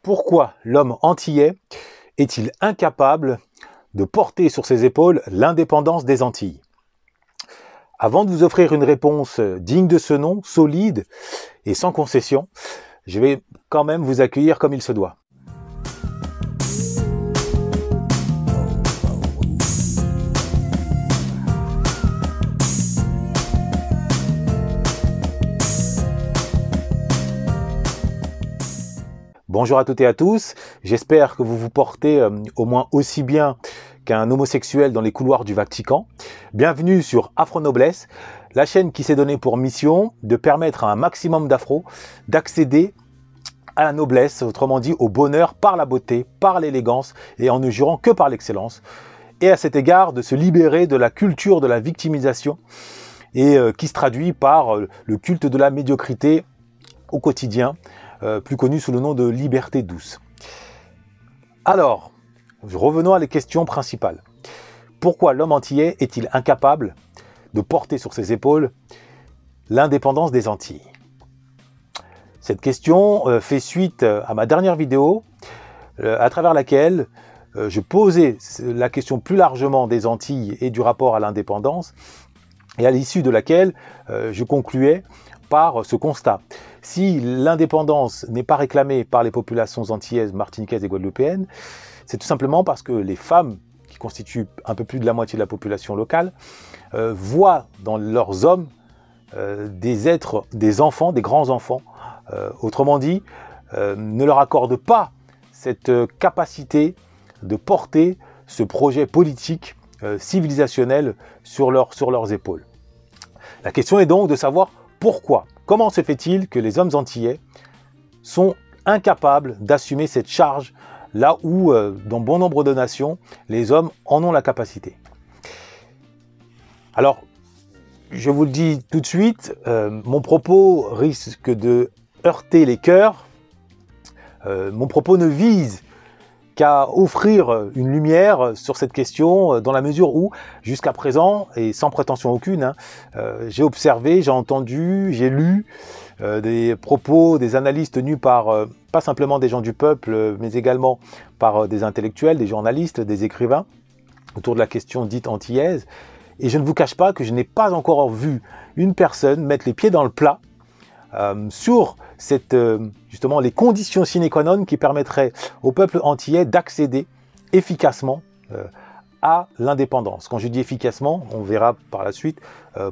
Pourquoi l'homme antillais est-il incapable de porter sur ses épaules l'indépendance des Antilles? Avant de vous offrir une réponse digne de ce nom, solide et sans concession, je vais quand même vous accueillir comme il se doit. Bonjour à toutes et à tous, j'espère que vous vous portez au moins aussi bien qu'un homosexuel dans les couloirs du Vatican. Bienvenue sur Afro Noblesse, la chaîne qui s'est donnée pour mission de permettre à un maximum d'afro d'accéder à la noblesse, autrement dit au bonheur par la beauté, par l'élégance et en ne jurant que par l'excellence. Et à cet égard de se libérer de la culture de la victimisation et qui se traduit par le culte de la médiocrité au quotidien, plus connu sous le nom de liberté douce. Alors, revenons à les questions principales. Pourquoi l'homme antillais est-il incapable de porter sur ses épaules l'indépendance des Antilles? Cette question fait suite à ma dernière vidéo, à travers laquelle je posais la question plus largement des Antilles et du rapport à l'indépendance, et à l'issue de laquelle je concluais par ce constat. Si l'indépendance n'est pas réclamée par les populations antillaises, martiniquaises et guadeloupéennes, c'est tout simplement parce que les femmes, qui constituent un peu plus de la moitié de la population locale, voient dans leurs hommes des êtres, des enfants, des grands-enfants. Autrement dit, ne leur accordent pas cette capacité de porter ce projet politique civilisationnel sur leurs épaules. La question est donc de savoir pourquoi. Comment se fait-il que les hommes antillais sont incapables d'assumer cette charge là où, dans bon nombre de nations, les hommes en ont la capacité? Alors, je vous le dis tout de suite, mon propos risque de heurter les cœurs. Mon propos ne vise qu'à offrir une lumière sur cette question dans la mesure où, jusqu'à présent, et sans prétention aucune, j'ai observé, j'ai entendu, j'ai lu des propos, des analyses tenues par pas simplement des gens du peuple, mais également par des intellectuels, des journalistes, des écrivains, autour de la question dite antillaise. Et je ne vous cache pas que je n'ai pas encore vu une personne mettre les pieds dans le plat sur justement les conditions sine qua non qui permettraient au peuple antillais d'accéder efficacement à l'indépendance. Quand je dis efficacement, on verra par la suite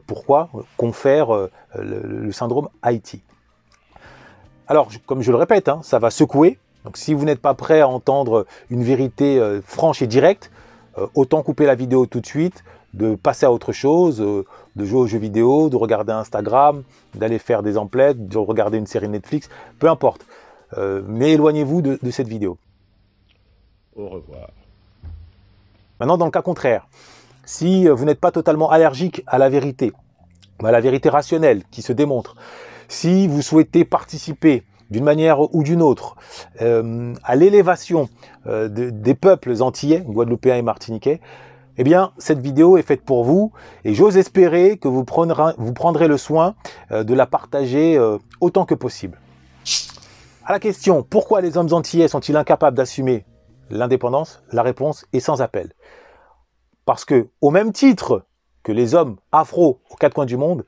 pourquoi confère le syndrome Haïti. Alors, comme je le répète, ça va secouer. Donc si vous n'êtes pas prêt à entendre une vérité franche et directe, autant couper la vidéo tout de suite, de passer à autre chose, de jouer aux jeux vidéo, de regarder Instagram, d'aller faire des emplettes, de regarder une série Netflix, peu importe. Mais éloignez-vous de cette vidéo. Au revoir. Maintenant, dans le cas contraire, si vous n'êtes pas totalement allergique à la vérité rationnelle qui se démontre, si vous souhaitez participer d'une manière ou d'une autre à l'élévation des peuples antillais, guadeloupéens et martiniquais, eh bien, cette vidéo est faite pour vous et j'ose espérer que vous prendrez le soin de la partager autant que possible. À la question « Pourquoi les hommes antillais sont-ils incapables d'assumer l'indépendance ?» La réponse est sans appel. Parce que, au même titre que les hommes afro aux quatre coins du monde,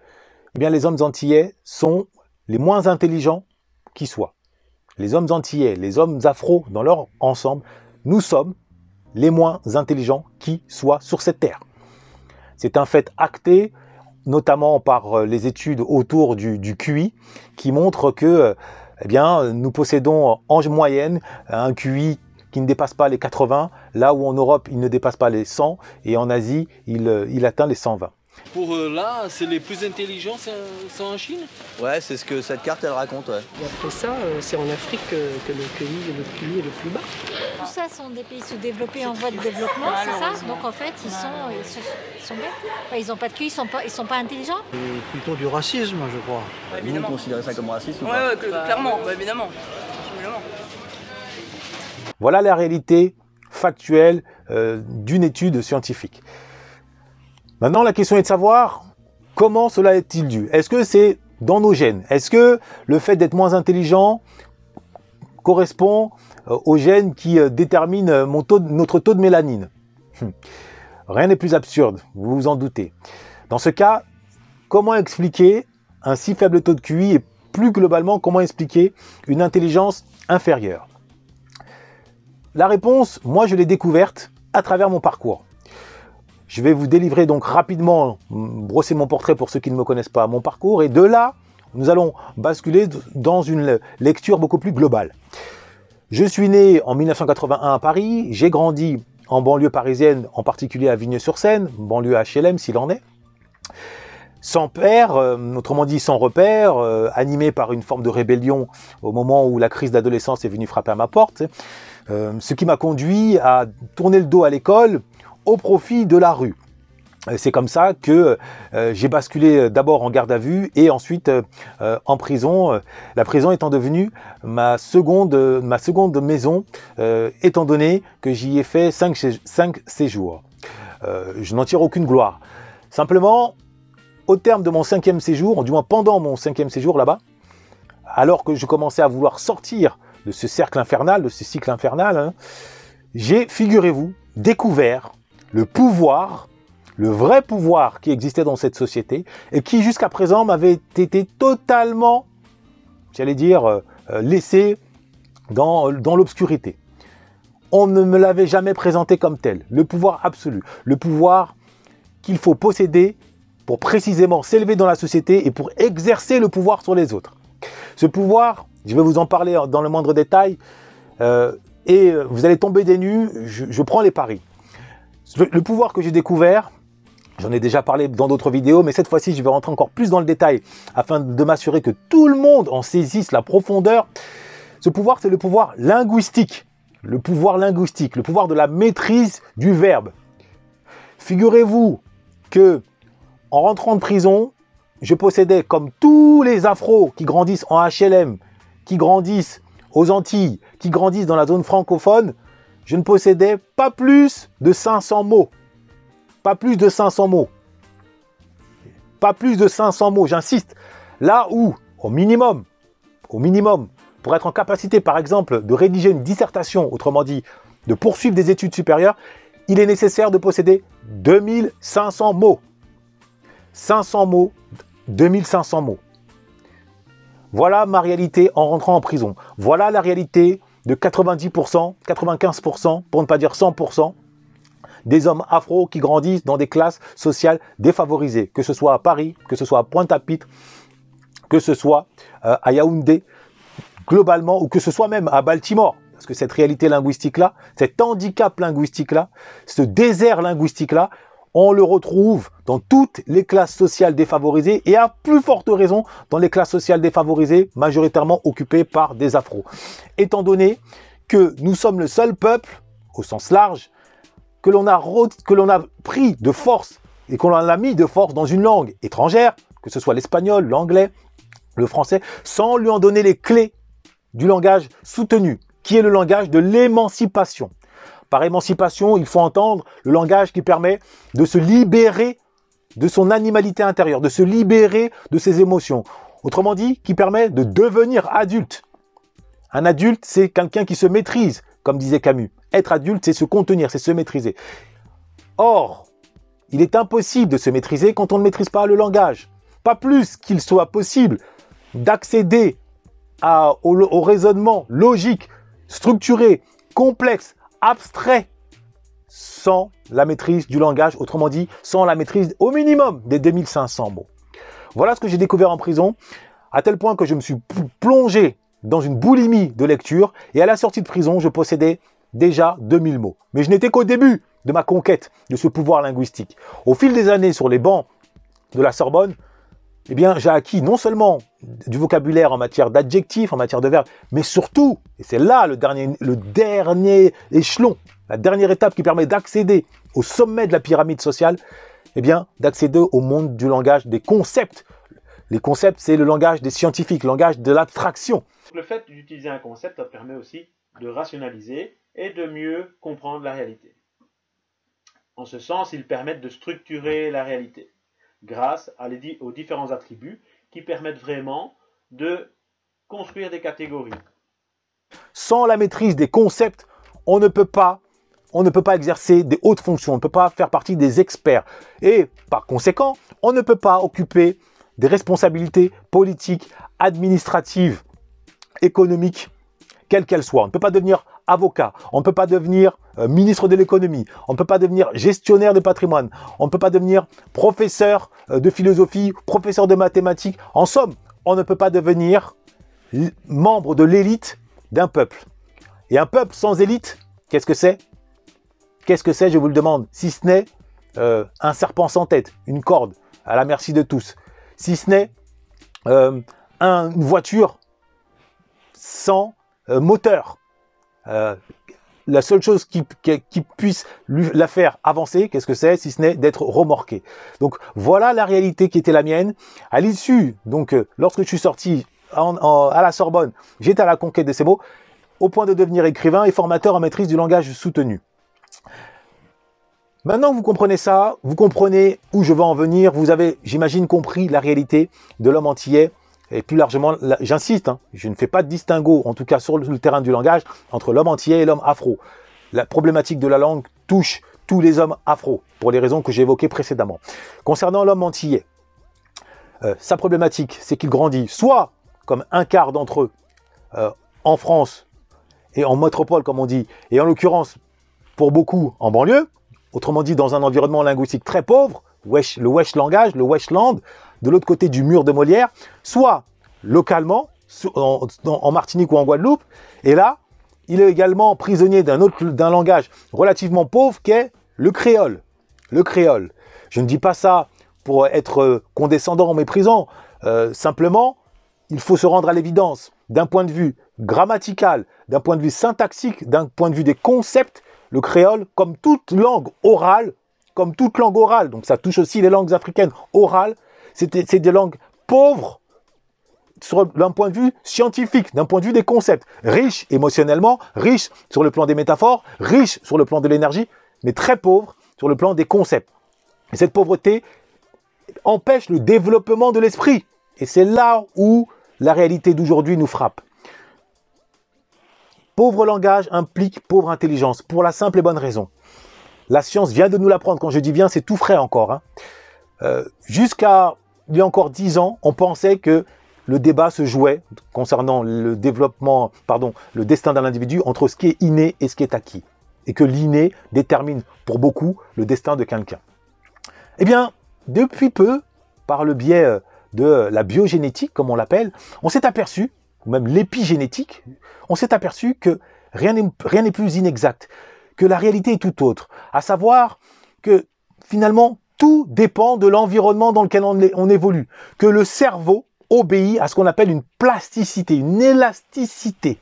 eh bien, les hommes antillais sont les moins intelligents qui soient. Les hommes antillais, les hommes afro dans leur ensemble, nous sommes les moins intelligents qui soient sur cette terre. C'est un fait acté, notamment par les études autour du QI, qui montrent que eh bien, nous possédons en moyenne un QI qui ne dépasse pas les 80, là où en Europe il ne dépasse pas les 100 et en Asie il atteint les 120. Pour là, c'est les plus intelligents, c'est en Chine? Ouais, c'est ce que cette carte elle raconte, ouais. Et après ça, c'est en Afrique que le QI est le plus bas. Tout ça sont des pays sous-développés en voie de développement, c'est ça? Donc en fait, ils sont bêtes. Enfin, ils n'ont pas de QI, ils sont pas intelligents. C'est plutôt du racisme, je crois. Vous considérez ça comme raciste ou pas? Ouais, clairement, évidemment. Voilà la réalité factuelle d'une étude scientifique. Maintenant, la question est de savoir comment cela est-il dû. Est-ce que c'est dans nos gènes? Est-ce que le fait d'être moins intelligent correspond au gène qui détermine notre taux de mélanine. Rien n'est plus absurde, vous vous en doutez. Dans ce cas, comment expliquer un si faible taux de QI et plus globalement, comment expliquer une intelligence inférieure? La réponse, moi je l'ai découverte à travers mon parcours. Je vais vous délivrer donc rapidement, brosser mon portrait pour ceux qui ne me connaissent pas, mon parcours, et de là, nous allons basculer dans une lecture beaucoup plus globale. Je suis né en 1981 à Paris, j'ai grandi en banlieue parisienne, en particulier à Vigneux-sur-Seine, banlieue HLM s'il en est. Sans père, autrement dit sans repère, animé par une forme de rébellion au moment où la crise d'adolescence est venue frapper à ma porte, ce qui m'a conduit à tourner le dos à l'école au profit de la rue. C'est comme ça que j'ai basculé d'abord en garde à vue et ensuite en prison, la prison étant devenue ma seconde maison, étant donné que j'y ai fait 5 séjours. Je n'en tire aucune gloire. Simplement, au terme de mon 5e séjour, du moins pendant mon 5e séjour là-bas, alors que je commençais à vouloir sortir de ce cercle infernal, de ce cycle infernal, hein, j'ai, figurez-vous, découvert le pouvoir, le vrai pouvoir qui existait dans cette société et qui jusqu'à présent m'avait été totalement, j'allais dire, laissé dans l'obscurité. On ne me l'avait jamais présenté comme tel, le pouvoir absolu, le pouvoir qu'il faut posséder pour précisément s'élever dans la société et pour exercer le pouvoir sur les autres. Ce pouvoir, je vais vous en parler dans le moindre détail, et vous allez tomber des nues, je prends les paris. Le pouvoir que j'ai découvert, j'en ai déjà parlé dans d'autres vidéos, mais cette fois-ci, je vais rentrer encore plus dans le détail afin de m'assurer que tout le monde en saisisse la profondeur. Ce pouvoir, c'est le pouvoir linguistique. Le pouvoir linguistique, le pouvoir de la maîtrise du verbe. Figurez-vous que en rentrant de prison, je possédais, comme tous les afros qui grandissent en HLM, qui grandissent aux Antilles, qui grandissent dans la zone francophone, je ne possédais pas plus de 500 mots. Pas plus de 500 mots. Pas plus de 500 mots, j'insiste. Là où, au minimum, pour être en capacité, par exemple, de rédiger une dissertation, autrement dit, de poursuivre des études supérieures, il est nécessaire de posséder 2500 mots. 500 mots, 2500 mots. Voilà ma réalité en rentrant en prison. Voilà la réalité de 90%, 95%, pour ne pas dire 100%, des hommes afro qui grandissent dans des classes sociales défavorisées, que ce soit à Paris, que ce soit à Pointe-à-Pitre, que ce soit à Yaoundé, globalement, ou que ce soit même à Baltimore. Parce que cette réalité linguistique-là, cet handicap linguistique-là, ce désert linguistique-là, on le retrouve dans toutes les classes sociales défavorisées et à plus forte raison dans les classes sociales défavorisées majoritairement occupées par des afros. Étant donné que nous sommes le seul peuple, au sens large, que l'on a pris de force et qu'on l'a mis de force dans une langue étrangère, que ce soit l'espagnol, l'anglais, le français, sans lui en donner les clés du langage soutenu, qui est le langage de l'émancipation. Par émancipation, il faut entendre le langage qui permet de se libérer de son animalité intérieure, de se libérer de ses émotions. Autrement dit, qui permet de devenir adulte. Un adulte, c'est quelqu'un qui se maîtrise, comme disait Camus. Être adulte, c'est se contenir, c'est se maîtriser. Or, il est impossible de se maîtriser quand on ne maîtrise pas le langage. Pas plus qu'il soit possible d'accéder au raisonnement logique, structuré, complexe, abstrait, sans la maîtrise du langage, autrement dit, sans la maîtrise au minimum des 2500 mots. Voilà ce que j'ai découvert en prison, à tel point que je me suis plongé dans une boulimie de lecture, et à la sortie de prison, je possédais déjà 2000 mots. Mais je n'étais qu'au début de ma conquête de ce pouvoir linguistique. Au fil des années, sur les bancs de la Sorbonne, eh bien, j'ai acquis non seulement du vocabulaire en matière d'adjectifs, en matière de verbes, mais surtout, et c'est là le dernier échelon, la dernière étape qui permet d'accéder au sommet de la pyramide sociale, eh bien, d'accéder au monde du langage des concepts. Les concepts, c'est le langage des scientifiques, le langage de l'abstraction. Le fait d'utiliser un concept, ça permet aussi de rationaliser et de mieux comprendre la réalité. En ce sens, ils permettent de structurer la réalité grâce aux différents attributs qui permettent vraiment de construire des catégories. Sans la maîtrise des concepts, on ne peut pas exercer des hautes fonctions, on ne peut pas faire partie des experts. Et par conséquent, on ne peut pas occuper des responsabilités politiques, administratives, économiques, quelles qu'elles soient. On ne peut pas devenir avocat, on ne peut pas devenir ministre de l'économie, on ne peut pas devenir gestionnaire de patrimoine, on ne peut pas devenir professeur de philosophie, professeur de mathématiques. En somme, on ne peut pas devenir membre de l'élite d'un peuple. Et un peuple sans élite, qu'est-ce que c'est? Qu'est-ce que c'est, je vous le demande, si ce n'est un serpent sans tête, une corde à la merci de tous, si ce n'est une voiture sans moteur. La seule chose qui puisse la faire avancer, qu'est-ce que c'est, si ce n'est d'être remorqué. Donc voilà la réalité qui était la mienne. À l'issue, donc lorsque je suis sorti à la Sorbonne, j'étais à la conquête de ces mots, au point de devenir écrivain et formateur en maîtrise du langage soutenu. Maintenant que vous comprenez ça, vous comprenez où je veux en venir, vous avez, j'imagine, compris la réalité de l'homme antillais. Et plus largement, j'insiste, je ne fais pas de distinguo, en tout cas sur le terrain du langage, entre l'homme antillais et l'homme afro. La problématique de la langue touche tous les hommes afro, pour les raisons que j'ai évoquées précédemment. Concernant l'homme antillais, sa problématique, c'est qu'il grandit soit comme un quart d'entre eux en France et en métropole, comme on dit, et en l'occurrence, pour beaucoup, en banlieue, autrement dit, dans un environnement linguistique très pauvre, le wesh langage, le weshland, de l'autre côté du mur de Molière, soit localement, en Martinique ou en Guadeloupe, et là, il est également prisonnier d'un langage relativement pauvre qu'est le créole. Le créole. Je ne dis pas ça pour être condescendant ou méprisant, simplement, il faut se rendre à l'évidence, d'un point de vue grammatical, d'un point de vue syntaxique, d'un point de vue des concepts, le créole, comme toute langue orale, donc ça touche aussi les langues africaines orales, c'est des langues pauvres d'un point de vue scientifique, d'un point de vue des concepts, riches émotionnellement, riches sur le plan des métaphores, riches sur le plan de l'énergie, mais très pauvres sur le plan des concepts. Et cette pauvreté empêche le développement de l'esprit. Et c'est là où la réalité d'aujourd'hui nous frappe. Pauvre langage implique pauvre intelligence, pour la simple et bonne raison. La science vient de nous l'apprendre. Quand je dis bien, c'est tout frais encore. Jusqu'à il y a encore 10 ans, on pensait que le débat se jouait concernant le développement, le destin d'un individu entre ce qui est inné et ce qui est acquis. Et que l'inné détermine pour beaucoup le destin de quelqu'un. Eh bien, depuis peu, par le biais de la biogénétique, comme on l'appelle, on s'est aperçu, ou même l'épigénétique, on s'est aperçu que rien n'est plus inexact, que la réalité est tout autre. À savoir que finalement, tout dépend de l'environnement dans lequel on évolue. Que le cerveau obéit à ce qu'on appelle une plasticité, une élasticité.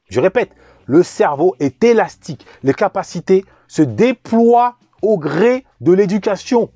Je répète, le cerveau est élastique. Les capacités se déploient au gré de l'éducation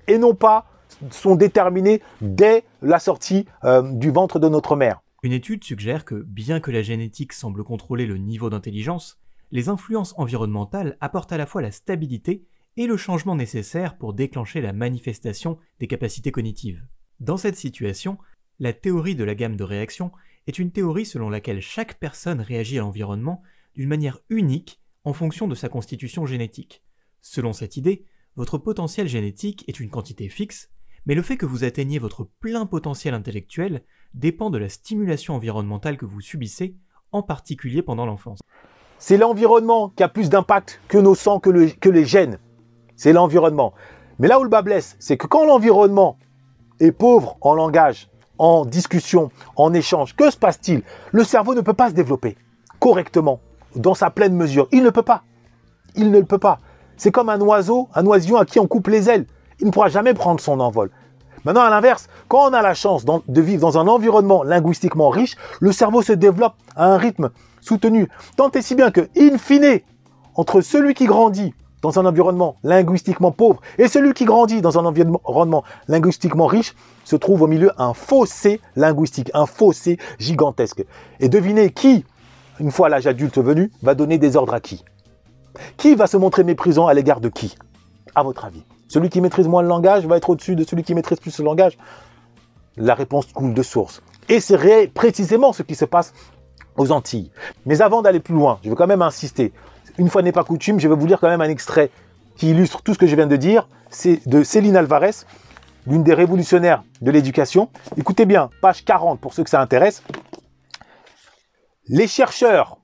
et non pas sont déterminées dès la sortie du ventre de notre mère. Une étude suggère que, bien que la génétique semble contrôler le niveau d'intelligence, les influences environnementales apportent à la fois la stabilité et le changement nécessaire pour déclencher la manifestation des capacités cognitives. Dans cette situation, la théorie de la gamme de réactions est une théorie selon laquelle chaque personne réagit à l'environnement d'une manière unique en fonction de sa constitution génétique. Selon cette idée, votre potentiel génétique est une quantité fixe, mais le fait que vous atteigniez votre plein potentiel intellectuel dépend de la stimulation environnementale que vous subissez, en particulier pendant l'enfance. C'est l'environnement qui a plus d'impact que nos sangs, que les gènes. C'est l'environnement. Mais là où le bas blesse, c'est que quand l'environnement est pauvre en langage, en discussion, en échange, que se passe-t-il? Le cerveau ne peut pas se développer correctement, dans sa pleine mesure. Il ne peut pas. Il ne le peut pas. C'est comme un oiseau, un oisillon à qui on coupe les ailes. Il ne pourra jamais prendre son envol. Maintenant, à l'inverse, quand on a la chance de vivre dans un environnement linguistiquement riche, le cerveau se développe à un rythme soutenu. Tant et si bien que, in fine, entre celui qui grandit dans un environnement linguistiquement pauvre et celui qui grandit dans un environnement linguistiquement riche, se trouve au milieu un fossé linguistique, un fossé gigantesque. Et devinez qui, une fois l'âge adulte venu, va donner des ordres à qui? Qui va se montrer méprisant à l'égard de qui, à votre avis? Celui qui maîtrise moins le langage va être au-dessus de celui qui maîtrise plus le langage? La réponse coule de source. Et c'est précisément ce qui se passe aux Antilles. Mais avant d'aller plus loin, je veux quand même insister. Une fois n'est pas coutume, je vais vous lire quand même un extrait qui illustre tout ce que je viens de dire. C'est de Céline Alvarez, l'une des révolutionnaires de l'éducation. Écoutez bien, page 40 pour ceux que ça intéresse. Les chercheurs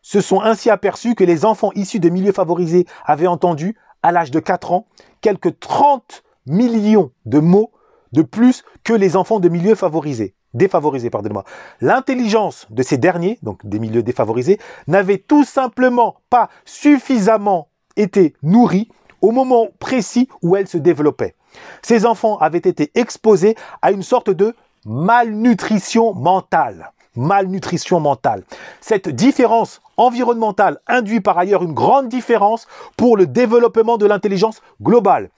se sont ainsi aperçus que les enfants issus de milieux favorisés avaient entendu, à l'âge de 4 ans, quelques 30 millions de mots de plus que les enfants de milieux défavorisés, pardonnez-moi. L'intelligence de ces derniers, donc des milieux défavorisés, n'avait tout simplement pas suffisamment été nourrie au moment précis où elle se développait. Ces enfants avaient été exposés à une sorte de malnutrition mentale. Malnutrition mentale. Cette différence environnementale induit par ailleurs une grande différence pour le développement de l'intelligence globale.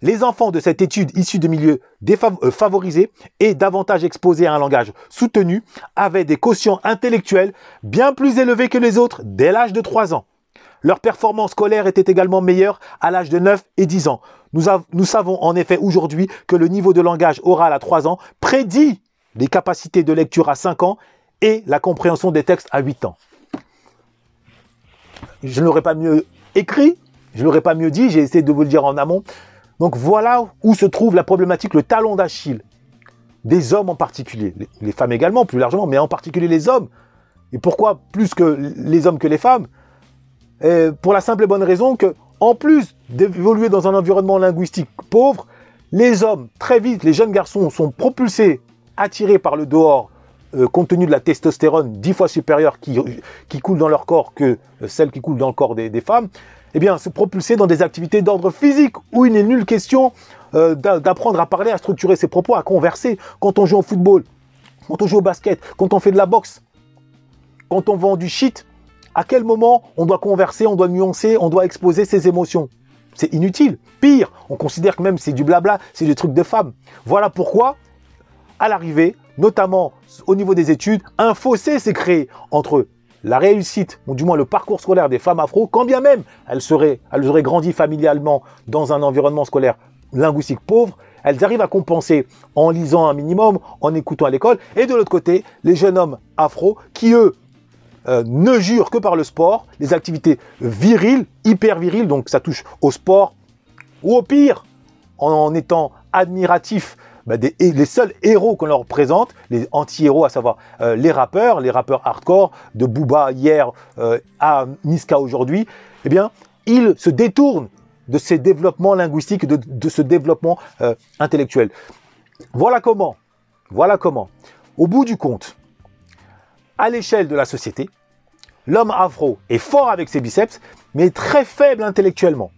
Les enfants de cette étude issus de milieux favorisés et davantage exposés à un langage soutenu avaient des quotients intellectuels bien plus élevés que les autres dès l'âge de 3 ans. Leur performance scolaire était également meilleure à l'âge de 9 et 10 ans. Nous savons en effet aujourd'hui que le niveau de langage oral à 3 ans prédit les capacités de lecture à 5 ans et la compréhension des textes à 8 ans. Je ne l'aurais pas mieux écrit, je ne l'aurais pas mieux dit, j'ai essayé de vous le dire en amont. Donc voilà où se trouve la problématique, le talon d'Achille des hommes en particulier, les femmes également plus largement, mais en particulier les hommes. Et pourquoi plus que les hommes que les femmes? Pour la simple et bonne raison que, en plus d'évoluer dans un environnement linguistique pauvre, les hommes, très vite, les jeunes garçons sont propulsés, attirés par le dehors, compte tenu de la testostérone 10 fois supérieure qui coule dans leur corps que celle qui coule dans le corps des femmes, eh bien, se propulser dans des activités d'ordre physique où il n'est nulle question d'apprendre à parler, à structurer ses propos, à converser. Quand on joue au football, quand on joue au basket, quand on fait de la boxe, quand on vend du shit, à quel moment on doit converser, on doit nuancer, on doit exposer ses émotions? C'est inutile. Pire, on considère que même c'est du blabla, c'est des trucs de femmes. Voilà pourquoi, à l'arrivée, notamment au niveau des études, un fossé s'est créé entre la réussite, ou du moins le parcours scolaire des femmes afro, quand bien même elles auraient grandi familialement dans un environnement scolaire linguistique pauvre, elles arrivent à compenser en lisant un minimum, en écoutant à l'école, et de l'autre côté, les jeunes hommes afro qui, eux, ne jurent que par le sport, les activités viriles, hyper viriles, donc ça touche au sport, ou au pire, en étant admiratifs les seuls héros qu'on leur présente, les anti-héros, à savoir les rappeurs hardcore, de Booba hier à Niska aujourd'hui, eh bien, ils se détournent de ces développements linguistiques, de ce développement intellectuel. Voilà comment, au bout du compte, à l'échelle de la société, l'homme afro est fort avec ses biceps, mais très faible intellectuellement.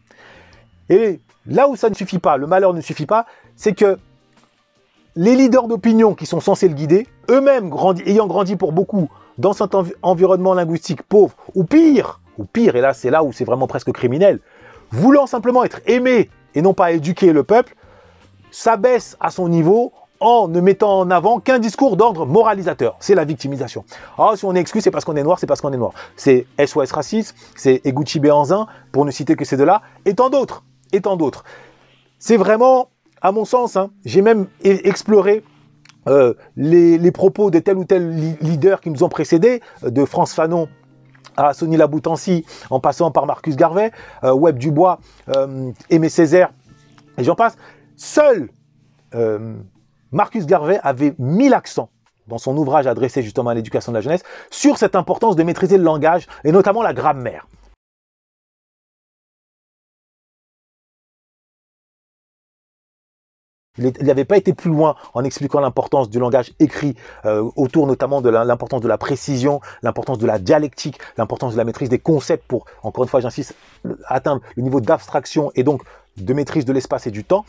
Et là où ça ne suffit pas, le malheur ne suffit pas, c'est que les leaders d'opinion qui sont censés le guider, eux-mêmes ayant grandi pour beaucoup dans cet environnement linguistique pauvre, ou pire, et là c'est là où c'est vraiment presque criminel, voulant simplement être aimé et non pas éduquer le peuple, s'abaisse à son niveau en ne mettant en avant qu'un discours d'ordre moralisateur. C'est la victimisation. Ah, si on est exclu, c'est parce qu'on est noir, c'est parce qu'on est noir. C'est SOS Racisme, c'est Eguchi Béhanzin, pour ne citer que ces deux-là, et tant d'autres. C'est vraiment, à mon sens, j'ai même exploré les propos de tel ou tel leader qui nous ont précédés, de France Fanon à Sonny Laboutancy, en passant par Marcus Garvey, Webb Dubois, Aimé Césaire, et j'en passe. Seul Marcus Garvey avait mis l'accent dans son ouvrage adressé justement à l'éducation de la jeunesse sur cette importance de maîtriser le langage et notamment la grammaire. Il n'avait pas été plus loin en expliquant l'importance du langage écrit, autour notamment de l'importance de la précision, l'importance de la dialectique, l'importance de la maîtrise des concepts pour, encore une fois j'insiste, atteindre le niveau d'abstraction et donc de maîtrise de l'espace et du temps.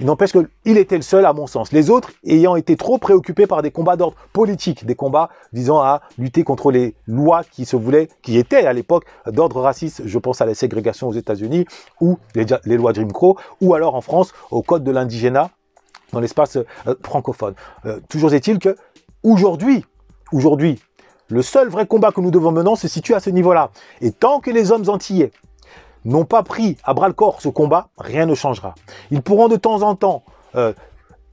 Il n'empêche qu'il était le seul à mon sens. Les autres ayant été trop préoccupés par des combats d'ordre politique, des combats visant à lutter contre les lois qui étaient à l'époque d'ordre raciste. Je pense à la ségrégation aux États-Unis ou les lois Jim Crow, ou alors en France au code de l'indigénat dans l'espace francophone. Toujours est-il que aujourd'hui, le seul vrai combat que nous devons mener se situe à ce niveau-là. Et tant que les hommes antillais n'ont pas pris à bras-le-corps ce combat, rien ne changera. Ils pourront de temps en temps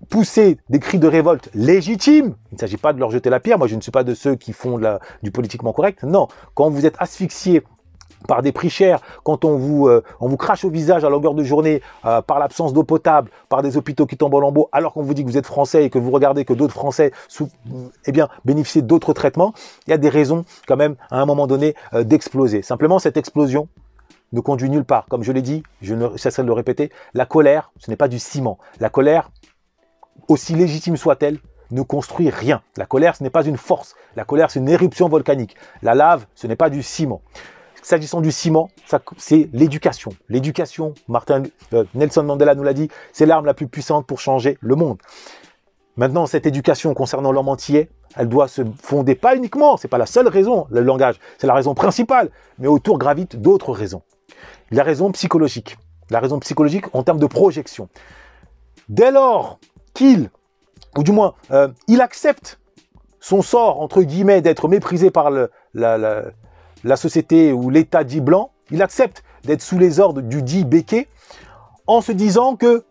pousser des cris de révolte légitimes. Il ne s'agit pas de leur jeter la pierre. Moi, je ne suis pas de ceux qui font du politiquement correct. Non, quand vous êtes asphyxié par des prix chers, quand on vous crache au visage à longueur de journée par l'absence d'eau potable, par des hôpitaux qui tombent en lambeaux, alors qu'on vous dit que vous êtes français et que vous regardez que d'autres Français bénéficient d'autres traitements, il y a des raisons quand même à un moment donné d'exploser. Simplement, cette explosion ne conduit nulle part. Comme je l'ai dit, je ne cesserai de le répéter, la colère, ce n'est pas du ciment. La colère, aussi légitime soit-elle, ne construit rien. La colère, ce n'est pas une force. La colère, c'est une éruption volcanique. La lave, ce n'est pas du ciment. S'agissant du ciment, c'est l'éducation. L'éducation, Nelson Mandela nous l'a dit, c'est l'arme la plus puissante pour changer le monde. Maintenant, cette éducation concernant l'homme entier, elle doit se fonder pas uniquement, c'est pas la seule raison, le langage, c'est la raison principale, mais autour gravitent d'autres raisons. La raison psychologique en termes de projection. Dès lors qu'il, ou du moins, il accepte son sort, entre guillemets, d'être méprisé par la société ou l'État dit blanc, il accepte d'être sous les ordres du dit béquet, en se disant que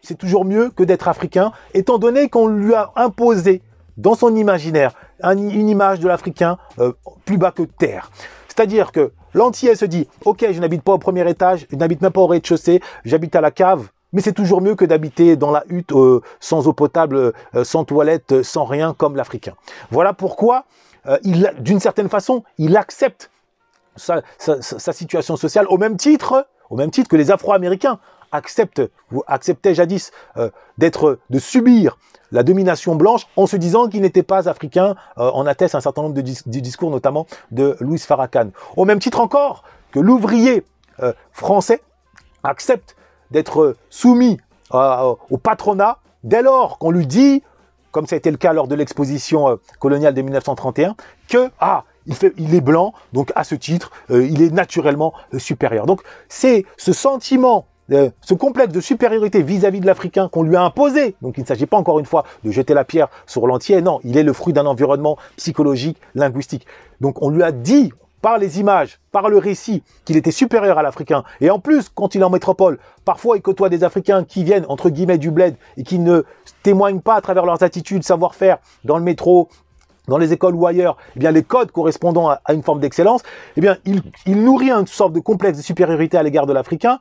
c'est toujours mieux que d'être africain, étant donné qu'on lui a imposé dans son imaginaire une image de l'Africain plus bas que terre. C'est-à-dire que l'antillais se dit « Ok, je n'habite pas au premier étage, je n'habite même pas au rez-de-chaussée, j'habite à la cave, mais c'est toujours mieux que d'habiter dans la hutte sans eau potable, sans toilette, sans rien comme l'Africain. » Voilà pourquoi, d'une certaine façon, il accepte sa situation sociale au même titre que les Afro-Américains acceptaient jadis de subir la domination blanche en se disant qu'ils n'étaient pas africains, en atteste un certain nombre de discours, notamment de Louis Farrakhan. Au même titre encore que l'ouvrier français accepte d'être soumis au patronat dès lors qu'on lui dit, comme ça a été le cas lors de l'exposition coloniale de 1931, que il est blanc, donc à ce titre, il est naturellement supérieur. Donc c'est ce sentiment, ce complexe de supériorité vis-à-vis de l'Africain qu'on lui a imposé. Donc il ne s'agit pas encore une fois de jeter la pierre sur l'entier, non, il est le fruit d'un environnement psychologique, linguistique. Donc on lui a dit, par les images, par le récit, qu'il était supérieur à l'Africain. Et en plus, quand il est en métropole, parfois il côtoie des Africains qui viennent, entre guillemets, du bled et qui ne témoignent pas à travers leurs attitudes, savoir-faire dans le métro, dans les écoles ou ailleurs, eh bien, les codes correspondant à une forme d'excellence, eh bien, il nourrit une sorte de complexe de supériorité à l'égard de l'Africain,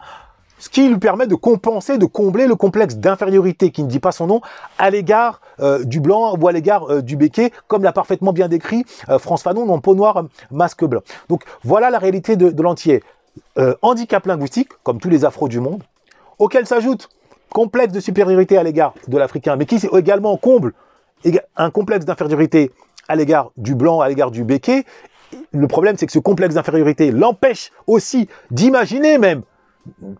ce qui lui permet de compenser, de combler le complexe d'infériorité qui ne dit pas son nom à l'égard du blanc ou à l'égard du béquet, comme l'a parfaitement bien décrit France Fanon dans Peau noire, masque blanc. Donc voilà la réalité de l'entier. Handicap linguistique, comme tous les afros du monde, auquel s'ajoute complexe de supériorité à l'égard de l'Africain, mais qui également comble un complexe d'infériorité à l'égard du blanc, à l'égard du béquet. Le problème, c'est que ce complexe d'infériorité l'empêche aussi d'imaginer même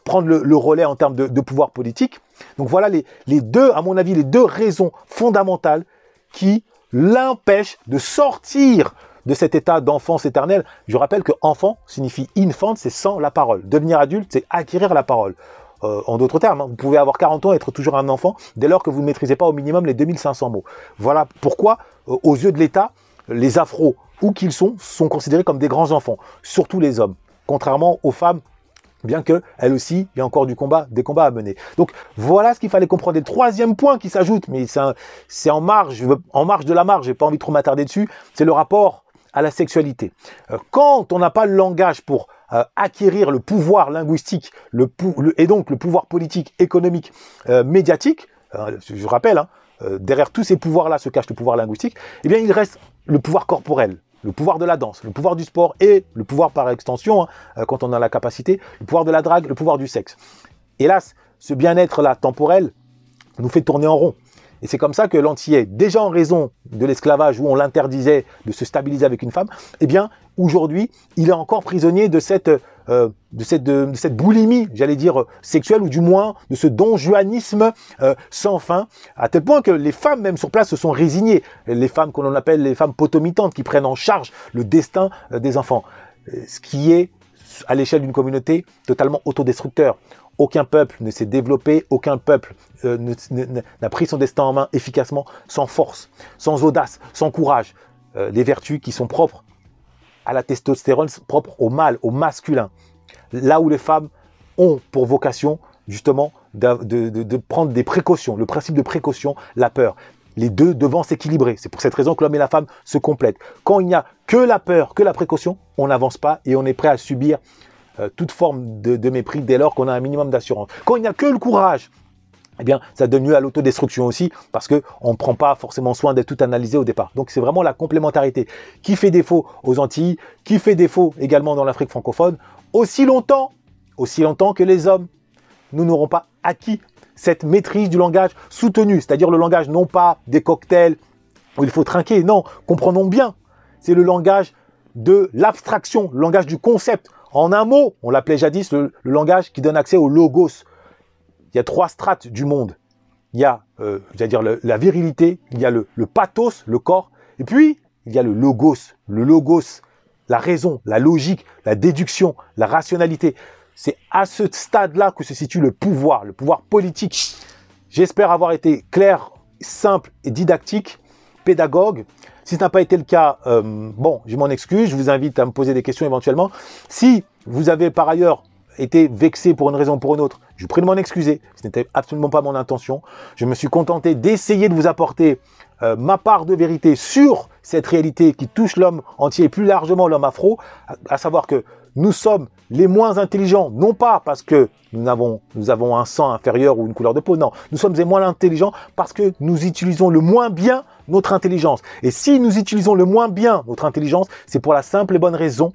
prendre le relais en termes de pouvoir politique. Donc voilà les deux, à mon avis, les deux raisons fondamentales qui l'empêchent de sortir de cet état d'enfance éternelle. Je rappelle que enfant signifie infant, c'est sans la parole. Devenir adulte, c'est acquérir la parole. En d'autres termes, vous pouvez avoir 40 ans et être toujours un enfant dès lors que vous ne maîtrisez pas au minimum les 2500 mots. Voilà pourquoi, aux yeux de l'État, les afros, où qu'ils sont considérés comme des grands enfants, surtout les hommes, contrairement aux femmes, bien que elles aussi, il y a encore des combats à mener. Donc voilà ce qu'il fallait comprendre. Et le troisième point qui s'ajoute, mais c'est en marge de la marge, j'ai pas envie de trop m'attarder dessus, c'est le rapport à la sexualité. Quand on n'a pas le langage pour acquérir le pouvoir linguistique et donc le pouvoir politique, économique, médiatique, je rappelle, derrière tous ces pouvoirs-là se cache le pouvoir linguistique, eh bien il reste le pouvoir corporel, le pouvoir de la danse, le pouvoir du sport et le pouvoir par extension, quand on a la capacité, le pouvoir de la drague, le pouvoir du sexe. Hélas, ce bien-être-là temporel nous fait tourner en rond. Et c'est comme ça que l'antillais, déjà en raison de l'esclavage où on l'interdisait de se stabiliser avec une femme, eh bien, aujourd'hui, il est encore prisonnier de cette boulimie, j'allais dire, sexuelle, ou du moins de ce donjuanisme sans fin, à tel point que les femmes, même sur place, se sont résignées. Les femmes qu'on appelle les femmes potomitantes, qui prennent en charge le destin des enfants. Ce qui est, à l'échelle d'une communauté, totalement autodestructeur. Aucun peuple ne s'est développé, aucun peuple n'a pris son destin en main efficacement, sans force, sans audace, sans courage. Les vertus qui sont propres à la testostérone, propres au mâle, au masculin. Là où les femmes ont pour vocation justement de prendre des précautions, le principe de précaution, la peur. Les deux devant s'équilibrer. C'est pour cette raison que l'homme et la femme se complètent. Quand il n'y a que la peur, que la précaution, on n'avance pas et on est prêt à subir toute forme de mépris dès lors qu'on a un minimum d'assurance. Quand il n'y a que le courage, eh bien, ça donne lieu à l'autodestruction aussi parce qu'on ne prend pas forcément soin d'être tout analysé au départ. Donc, c'est vraiment la complémentarité qui fait défaut aux Antilles, qui fait défaut également dans l'Afrique francophone, aussi longtemps que les hommes, nous n'aurons pas acquis cette maîtrise du langage soutenu, c'est-à-dire le langage non pas des cocktails où il faut trinquer, non, comprenons bien, c'est le langage de l'abstraction, le langage du concept. En un mot, on l'appelait jadis le langage qui donne accès au logos. Il y a 3 strates du monde. Il y a, la virilité, il y a le pathos, le corps, et puis il y a le logos, la raison, la logique, la déduction, la rationalité. C'est à ce stade-là que se situe le pouvoir politique. J'espère avoir été clair, simple et didactique, pédagogue. Si ce n'a pas été le cas, bon, je m'en excuse, je vous invite à me poser des questions éventuellement. Si vous avez par ailleurs été vexé pour une raison ou pour une autre, je vous prie de m'en excuser, ce n'était absolument pas mon intention. Je me suis contenté d'essayer de vous apporter ma part de vérité sur cette réalité qui touche l'homme entier et plus largement l'homme afro, à savoir que nous sommes les moins intelligents, non pas parce que nous avons un sang inférieur ou une couleur de peau, non. Nous sommes les moins intelligents parce que nous utilisons le moins bien notre intelligence. Et si nous utilisons le moins bien notre intelligence, c'est pour la simple et bonne raison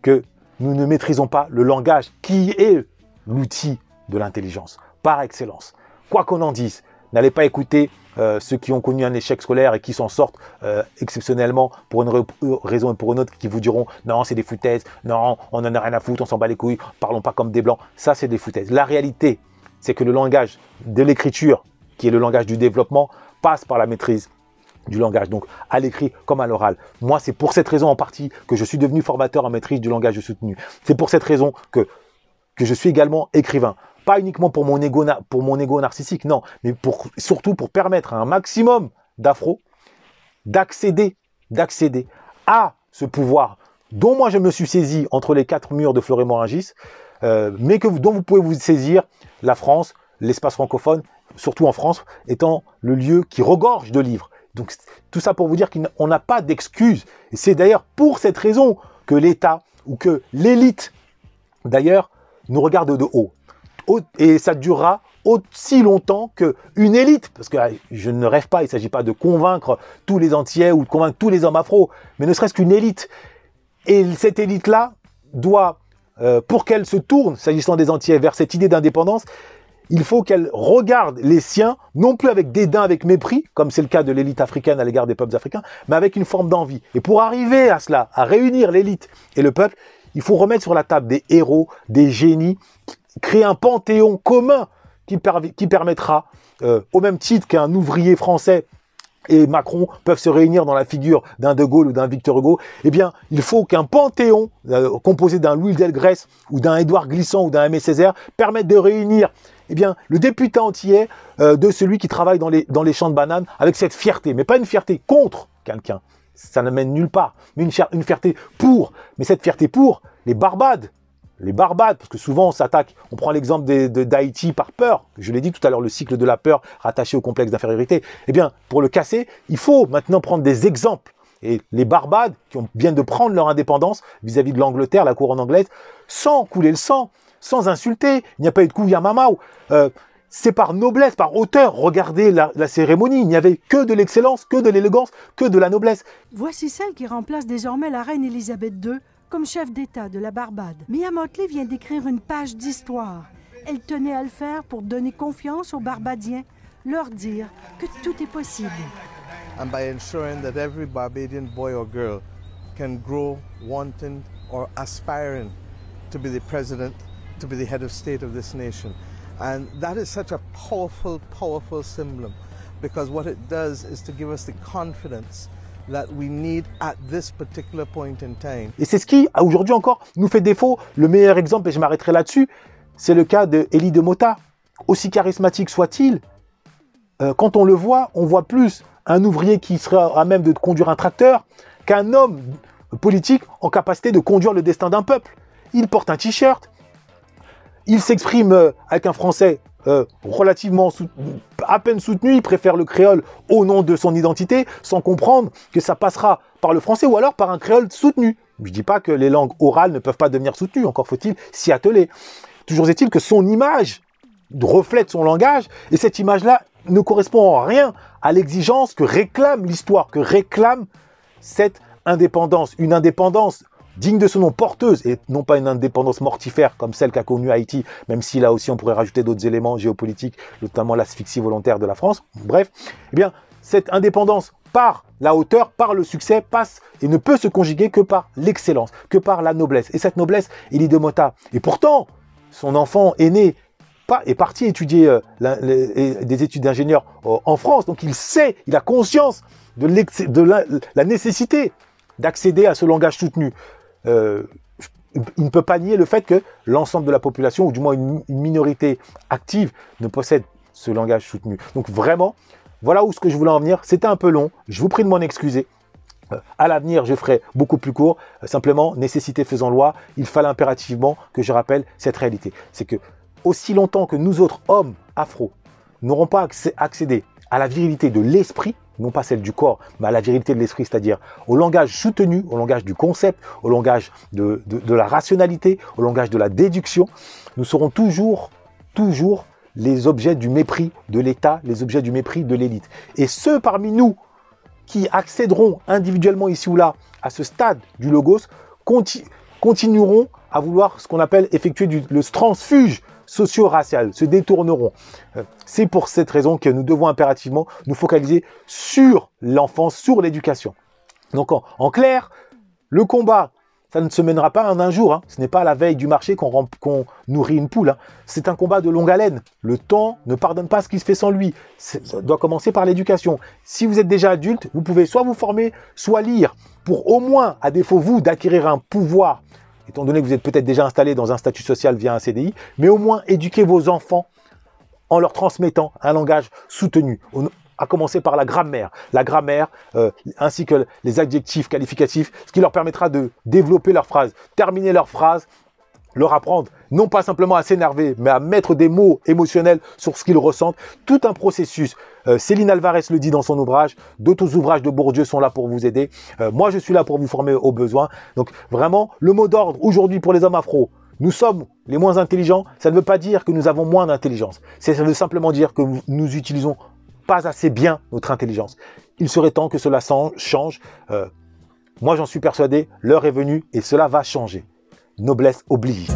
que nous ne maîtrisons pas le langage qui est l'outil de l'intelligence, par excellence. Quoi qu'on en dise, n'allez pas écouter ceux qui ont connu un échec scolaire et qui s'en sortent exceptionnellement pour une raison et pour une autre, qui vous diront « Non, c'est des foutaises, non, on n'en a rien à foutre, on s'en bat les couilles, parlons pas comme des blancs. » Ça, c'est des foutaises. La réalité, c'est que le langage de l'écriture, qui est le langage du développement, passe par la maîtrise du langage, donc à l'écrit comme à l'oral. Moi, c'est pour cette raison en partie que je suis devenu formateur en maîtrise du langage soutenu. C'est pour cette raison que je suis également écrivain. Pas uniquement pour mon ego narcissique, non, mais surtout pour permettre à un maximum d'afro d'accéder à ce pouvoir dont moi je me suis saisi entre les 4 murs de Fleury-Mérogis, mais dont vous pouvez vous saisir la France, l'espace francophone, surtout en France, étant le lieu qui regorge de livres. Donc tout ça pour vous dire qu'on n'a pas d'excuses. Et c'est d'ailleurs pour cette raison que l'État ou que l'élite, d'ailleurs, nous regarde de haut. Et ça durera aussi longtemps qu'une élite, parce que je ne rêve pas, il ne s'agit pas de convaincre tous les Antillais ou de convaincre tous les hommes afro, mais ne serait-ce qu'une élite. Et cette élite-là doit, pour qu'elle se tourne, s'agissant des Antillais, vers cette idée d'indépendance, il faut qu'elle regarde les siens, non plus avec dédain, avec mépris, comme c'est le cas de l'élite africaine à l'égard des peuples africains, mais avec une forme d'envie. Et pour arriver à cela, à réunir l'élite et le peuple, il faut remettre sur la table des héros, des génies, créer un panthéon commun qui permettra, au même titre qu'un ouvrier français et Macron peuvent se réunir dans la figure d'un De Gaulle ou d'un Victor Hugo, eh bien, il faut qu'un panthéon composé d'un Louis Delgrès ou d'un Édouard Glissant ou d'un Aimé Césaire permette de réunir eh bien, le député antillais de celui qui travaille dans les champs de bananes avec cette fierté, mais pas une fierté contre quelqu'un, ça ne mène nulle part, mais une fierté pour, mais cette fierté pour les Barbades, parce que souvent on s'attaque, on prend l'exemple d'Haïti par peur, je l'ai dit tout à l'heure, le cycle de la peur rattaché au complexe d'infériorité, eh bien, pour le casser, il faut maintenant prendre des exemples. Et les Barbades, qui viennent de prendre leur indépendance vis-à-vis de l'Angleterre, la couronne anglaise, sans couler le sang, sans insulter, il n'y a pas eu de couille à mamao, c'est par noblesse, par hauteur, regardez la cérémonie, il n'y avait que de l'excellence, que de l'élégance, que de la noblesse. Voici celle qui remplace désormais la reine Élisabeth II comme chef d'État de la Barbade. Mia Mottley vient d'écrire une page d'histoire. Elle tenait à le faire pour donner confiance aux Barbadiens, leur dire que tout est possible. And by ensuring that every Barbadian boy or girl can grow wanting or aspiring to be the president, to be the head of state of this nation. And that is such a powerful, powerful symbol, because what it does is to give us the confidence that we need at this particular point in time. Et c'est ce qui, aujourd'hui encore, nous fait défaut. Le meilleur exemple, et je m'arrêterai là-dessus, c'est le cas de Élie de Mota. Aussi charismatique soit-il, quand on le voit, on voit plus un ouvrier qui sera à même de conduire un tracteur qu'un homme politique en capacité de conduire le destin d'un peuple. Il porte un t-shirt. il s'exprime avec un français relativement à peine soutenu, il préfère le créole au nom de son identité, sans comprendre que ça passera par le français ou alors par un créole soutenu. Je ne dis pas que les langues orales ne peuvent pas devenir soutenues, encore faut-il s'y atteler. Toujours est-il que son image reflète son langage, et cette image-là ne correspond en rien à l'exigence que réclame l'histoire, que réclame cette indépendance, une indépendance digne de son nom, porteuse, et non pas une indépendance mortifère comme celle qu'a connue Haïti, même si là aussi on pourrait rajouter d'autres éléments géopolitiques, notamment l'asphyxie volontaire de la France. Bref, eh bien, cette indépendance par la hauteur, par le succès, passe et ne peut se conjuguer que par l'excellence, que par la noblesse. Et cette noblesse, Elie de Motta. Et pourtant, son enfant aîné est parti étudier des études d'ingénieur en France, donc il sait, il a conscience de la nécessité d'accéder à ce langage soutenu. Il ne peut pas nier le fait que l'ensemble de la population, ou du moins une minorité active, ne possède ce langage soutenu. Donc vraiment, voilà où ce que je voulais en venir. C'était un peu long, je vous prie de m'en excuser. À l'avenir, je ferai beaucoup plus court. Simplement, nécessité faisant loi, il fallait impérativement que je rappelle cette réalité. C'est que aussi longtemps que nous autres hommes afro n'aurons pas accédé à la virilité de l'esprit, non pas celle du corps, mais à la virilité de l'esprit, c'est-à-dire au langage soutenu, au langage du concept, au langage de la rationalité, au langage de la déduction, nous serons toujours les objets du mépris de l'État, les objets du mépris de l'élite. Et ceux parmi nous qui accéderont individuellement ici ou là à ce stade du logos continueront à vouloir ce qu'on appelle effectuer le transfuge socio-racial, se détourneront. C'est pour cette raison que nous devons impérativement nous focaliser sur l'enfance, sur l'éducation. Donc en clair, le combat, ça ne se mènera pas en un jour. Hein. Ce n'est pas à la veille du marché qu'on nourrit une poule. Hein. C'est un combat de longue haleine. Le temps ne pardonne pas ce qui se fait sans lui. Ça doit commencer par l'éducation. Si vous êtes déjà adulte, vous pouvez soit vous former, soit lire, pour au moins, à défaut vous, d'acquérir un pouvoir, étant donné que vous êtes peut-être déjà installé dans un statut social via un CDI, mais au moins éduquer vos enfants en leur transmettant un langage soutenu, à commencer par la grammaire ainsi que les adjectifs qualificatifs, ce qui leur permettra de développer leurs phrases, terminer leurs phrases, leur apprendre non pas simplement à s'énerver, mais à mettre des mots émotionnels sur ce qu'ils ressentent, tout un processus. Céline Alvarez le dit dans son ouvrage, d'autres ouvrages de Bourdieu sont là pour vous aider. Moi, je suis là pour vous former aux besoins. Donc vraiment, le mot d'ordre aujourd'hui pour les hommes afro, nous sommes les moins intelligents, ça ne veut pas dire que nous avons moins d'intelligence. Ça veut simplement dire que nous utilisons pas assez bien notre intelligence. Il serait temps que cela change. Moi, j'en suis persuadé, l'heure est venue et cela va changer. Noblesse oblige.